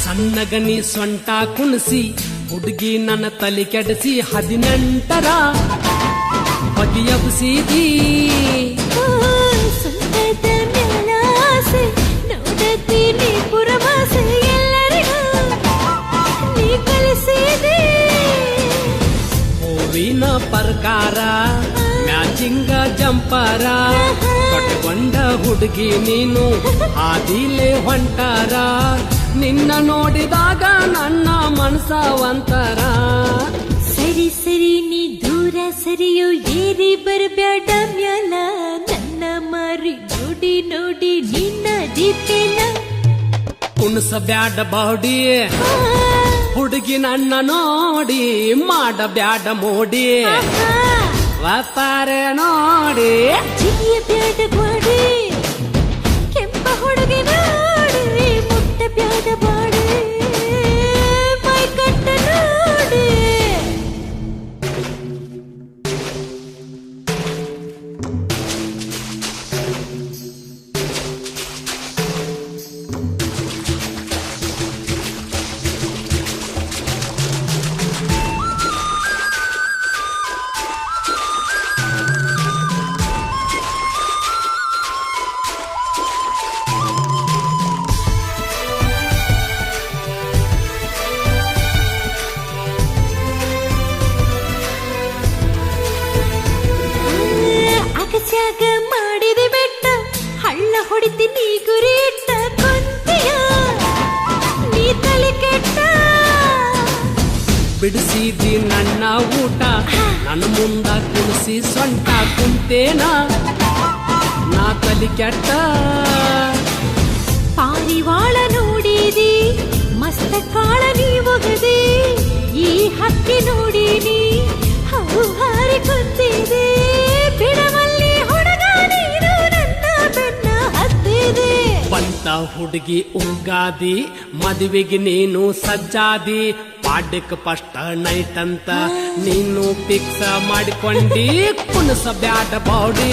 ಸಣ್ಣಗನಿ ಸೊಂಟ ಕುಣಿಸಿ ಹುಡುಗಿ ನನ್ನ ತಲೆ ಕೆಡಿಸಿ 18ರ ಬಗೆಯಬ್ಸಿದಿ ಸುಂದರದ ಮ್ಯಾಲಾಸೆ ನೋಡತೀನಿ ಪುರಮಾಸೆ ಎಲ್ಲರಿಗೂ ನೀ ಕಲಿಸಿದಿ ಹೂವಿನ ಪ್ರಕಾರ ಮ್ಯಾಚಿಂಗ ಜಂಪರ ಕಟ್ಕೊಂಡ ಹುಡುಗಿ ನೀನು ಆದಿಲೆ ಹೊಂಟಾರ ನಿನ್ನ ನೋಡಿದಾಗ ನನ್ನ ಮನಸ ಒಂತರ ಸರಿ ಸರಿ ನೀ ದೂರ ಸರಿಯೋ ಏರಿ ಬರಬ್ಯಾಡ ಮ್ಯಾಲ ನನ್ನ ಮಾರಿ ನೋಡಿ ನೋಡಿ ನಿನ್ನ ದೀಪೇನ ಕುಣಿಸಬ್ಯಾಡ ಬಾಡಿ ಹುಡುಗಿ ನನ್ನ ನೋಡಿ ಮಾಡಬ್ಯಾಡ ಮೋಡಿ ವಾತಾರೆ ನೋಡಿ ಜಿಗಿಯ ಬ್ಯಾಡ ಗ್ವಾಡಿ ಕೆಂಪ ಹುಡುಗಿ ನೋಡಿ ಮುಟ್ಟ ಬ್ಯಾಡ ಬಾಡಿ ಮೈ ಕಟ್ಟ ನೋಡಿ ಅಗಸ್ಯಾಗ ಮಾಡಿದ ಬೆಟ್ಟ ಹಳ್ಳ ಹೊಡಿತೀನಿ ಗುರಿ ಇಟ್ಟ ಕೊಂತಿಯ ನೀ ತಲೆ ಕೆಟ್ಟ ಬಿಡಿಸಿದಿ ನನ್ನ ಊಟ ನನ್ನ ಮುಂದ ಕುಣಿಸಿ ಸೊಂಟ ಕುಂತೇನ ನಾ ತಲಿ ಕೆಟ್ಟ ಪಾರಿವಾಳ ನೋಡಿದಿ ಮಸ್ತ ಕಾಳ ನೀ ಒಗದಿ ಈ ಹಕ್ಕಿ ನೋಡಿನಿ ಹವು ಹಾರಿ ಕುಂತಿದೆ ಬಿಡವಲ್ಲಿ ಹುಡುಗ ನೀನು ನನ್ನ ಬೆನ್ನ ಹತ್ತಿದೆ ಬಂತ ಹುಡುಗಿ ಉಗಾದಿ ಮದುವೆಗೆ ನೀನು ಸಜ್ಜಾದಿ ಪಾಡ್ಯಕ್ಕೆ ಫಸ್ಟ್ ನೈಟ್ ಅಂತ ನೀನು ಫಿಕ್ಸ್ ಮಾಡಿಕೊಂಡಿ ಕುಣಿಸಬ್ಯಾಡ ಬಾಡಿ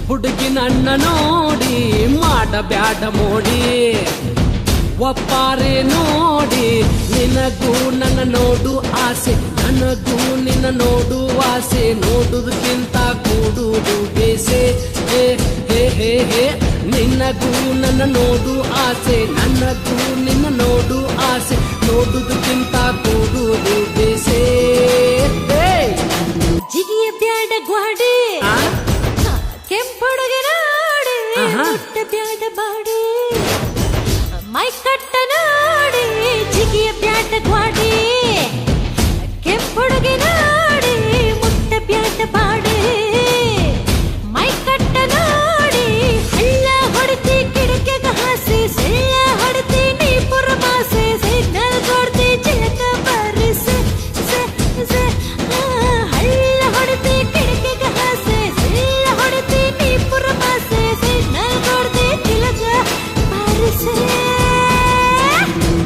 ಹುಡುಗಿ ನನ್ನ ನೋಡಿ ಮಾಡಬ್ಯಾಡ ಮೋಡಿ ಒಪ್ಪಾರೆ ನೋಡಿ ನಿನಗೂ ನನ್ನ ನೋಡು ಆಸೆ ನನಗೂ ನಿನ್ನ ನೋಡು ಆಸೆ ನೋಡುವುದಕ್ಕಿಂತ ಕೂಡುವುದು ಬೇಸೆ ಹೇ ಹೇ ಹೇ ಹೇ ನಿನಗೂ ನನ್ನ ನೋಡು ಆಸೆ ನನಗೂ ನಿನ್ನ ನೋಡು ಆಸೆ ನೋಡುವುದಕ್ಕಿಂತ ಕೂಡುವುದು ಬೇಸೆ ಜಿಗಿಯ ಬ್ಯಾಡ ಗ್ವಾಡಿ ಕೆಂಪುಡುಗಿ ನೋಡಿ ಮುಟ್ಟ ಬ್ಯಾಡ ಬಾಡಿ ಮೈ ಕಟ್ಟ ನೋಡಿ ಜಿಗಿಯ ಬ್ಯಾಡ ಗ್ವಾಡಿ ಕೆಂಪುಡುಗಿ ನೋಡಿ ಮುಟ್ಟ ಬ್ಯಾಡ ಬಾಡಿ ಮೈ ಕಟ್ಟ ನೋಡಿ ಹಳ್ಳ ಹೊಡಿತಿ ಕಿಡಕೆಗ ಹಾಸಿ ಸಿಳ್ಳ ಹೊಡಿತಿ ನೀ ಪುರಮಾಸೆ ಸಿಗ್ನಲ್ ಕೊಡ್ತಿ ಚಿಲಕ ಬರಿಸಿ ಹಳ್ಳ ಹೊಡಿತಿ ಕಿಡಕೆಗ ಹಾಸಿ ಸಿಳ್ಳ ಹೊಡಿತಿ ನೀ ಪುರಮಾಸೆ ಸಿಗ್ನಲ್ ಕೊಡ್ತಿ ಚಿಲಕ ಬರಿಸಿ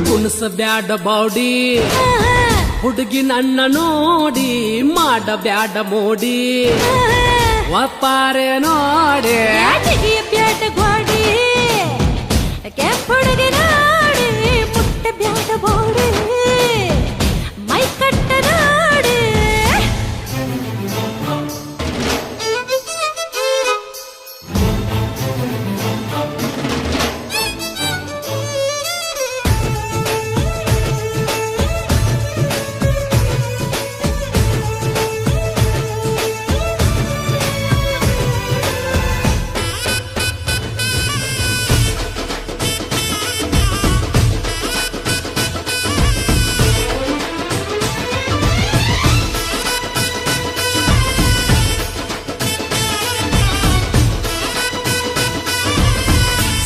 ಕುಣಿಸಬ್ಯಾಡ ಬಾಡಿ ಹುಡುಗಿ ನನ್ನ ನೋಡಿ ಮಾಡಬ್ಯಾಡ ಮೋಡಿ ಒಪ್ಪಾರೆ ನೋಡಿ ಜಿಗಿಯ ಬ್ಯಾಡ ಗ್ವಾಡಿ ಕೆಂಪುಡುಗಿ ನೋಡಿ ಮುಟ್ಟ ಬ್ಯಾಡ ಬೋಡಿ ಮೈ ಕಟ್ಟ ನೋಡಿ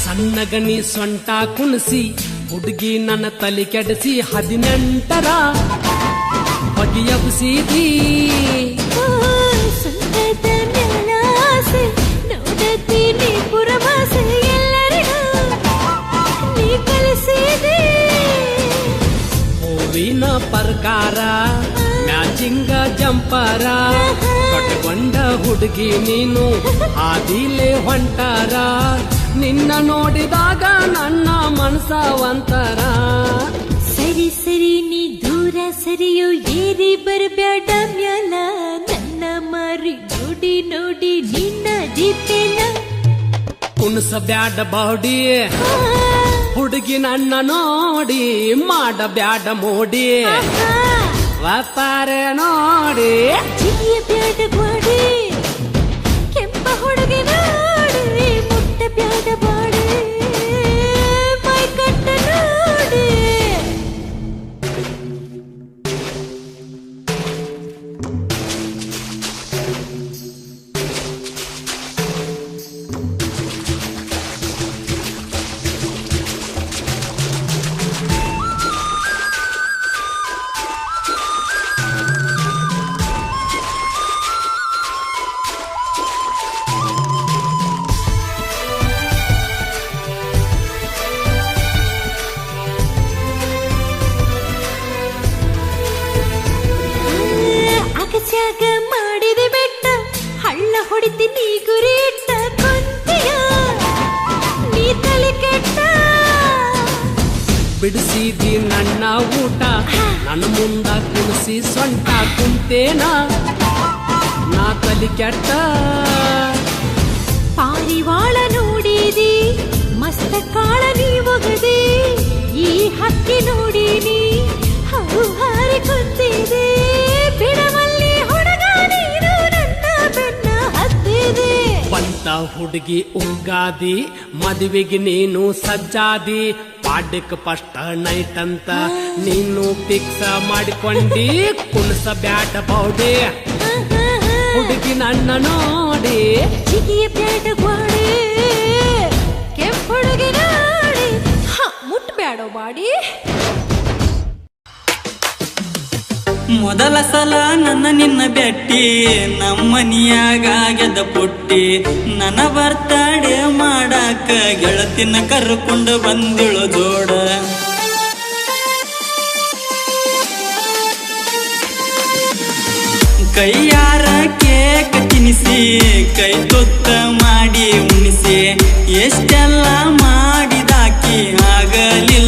ಸಣ್ಣಗನಿ ಸೊಂಟ ಕುಣಿಸಿ ಹುಡುಗಿ ನನ್ನ ತಲೆ ಕೆಡಿಸಿ 18ರ ಬಗೆಯಬ್ಸಿದಿ ಸುಂದರದ ಮ್ಯಾಲಾಸೆ ನೋಡತೀನಿ ಪುರಮಾಸೆ ಎಲ್ಲರಿಗೂ ನೀ ಕಲಿಸಿದಿ ಹೂವಿನ ಪ್ರಕಾರ ಮ್ಯಾಚಿಂಗ ಜಂಪರ ಕಟ್ಕೊಂಡ ಹುಡುಗಿ ನೀನು ಆದಿಲೆ ಹೊಂಟಾರ ನಿನ್ನ ನೋಡಿದಾಗ ನನ್ನ ಮನಸ ಒಂತರ. ಸರಿ ಸರಿ ನೀ ದೂರ ಸರಿಯೋ ಏರಿ ಬರಬ್ಯಾಡ ಮ್ಯಾಲ ನನ್ನ ಮಾರಿ ನೋಡಿ ನೋಡಿ ನಿನ್ನ ದೀಪೇನ ಕುಣಸ ಬ್ಯಾಡ ಬಾಡಿ ಹುಡುಗಿ ನನ್ನ ನೋಡಿ ಮಾಡ ಬ್ಯಾಡ ಮೋಡಿ ವ್ಯಾಪಾರ ನೋಡಿ ಜಿಗಿಯ ಬ್ಯಾಡ ಗ್ವಾಡಿ ಕೆಂಪ ಹುಡುಗಿ ನೋಡಿ ಮುಟ್ಟ ಬ್ಯಾಡ ಬಾಡಿ ಮೈ ಕಟ್ಟ ನೋಡಿ. ಅಗಸ್ಯಾಗ ಮಾಡಿದೆ ಬೆಟ್ಟ ಹಳ್ಳ ಹೊಡಿತೀನಿ ಗುರಿ ಇಟ್ಟ ಕೊಂತೆಯ ನೀ ತಲೆ ಕೆಟ್ಟ ಬಿಡಿಸಿದಿ ನನ್ನ ಊಟ ನನ್ನ ಮುಂದ ಕುಣಿಸಿ ಸೊಂಟ ಕುಂತೇನ ನಾ ತಲಿ ಕೆಟ್ಟ. ಪಾರಿವಾಳ ನೋಡಿದಿ ಮಸ್ತ ಕಾಳ ನೀ ಒಗದಿ ಈ ಹಕ್ಕಿ ನೋಡಿನಿ ಹೌ ಹಾರಿ ಕುಂತಿದೆ ಬಿಡವಲ್ಲಿ ಹುಡುಗ ನೀನು ನನ್ನ ಬೆನ್ನ ಹತ್ತಿದೆ. ಬಂತ ಹುಡುಗಿ ಉಗ್ಗಾದಿ ಮದುವೆಗೆ ನೀನು ಸಜ್ಜಾದಿ ಪಾಡ್ಯಕ್ಕೆ ಫಸ್ಟ್ ನೈಟ್ ಅಂತ ನೀನು ಫಿಕ್ಸ್ ಮಾಡಿಕೊಂಡಿ ಕುಣಸ ಬ್ಯಾಟ ಬೌಡಿ ಹುಡುಗಿ ನನ್ನ ನೋಡಿ ಜಿಗಿಯ ಬ್ಯಾಡ ಗ್ವಾಡಿ ಕೆಂಪ ಹುಡುಗಿ ನೋಡಿ ಮುಟ್ಟ ಬ್ಯಾಡ ಬಾಡಿ. ಮೊದಲ ಸಲ ನನ್ನ ನಿನ್ನ ಬೆಟ್ಟಿ ನಮ್ಮನಿಯಾಗ ಗೆದ್ದ ಪುಟ್ಟಿ ನನ್ನ ಬರ್ತಡೆ ಮಾಡಾಕ ಗೆಳತಿನ ಕರ್ಕೊಂಡು ಬಂದಿಳು ಜೋಡ. ಕೈಯಾರ ಕೇಕ್ ತಿನಿಸಿ ಕೈ ತುತ್ತ ಮಾಡಿ ಉಣಿಸಿ ಎಷ್ಟೆಲ್ಲ ಮಾಡಿದಾಕಿ ಆಗಲಿಲ್ಲ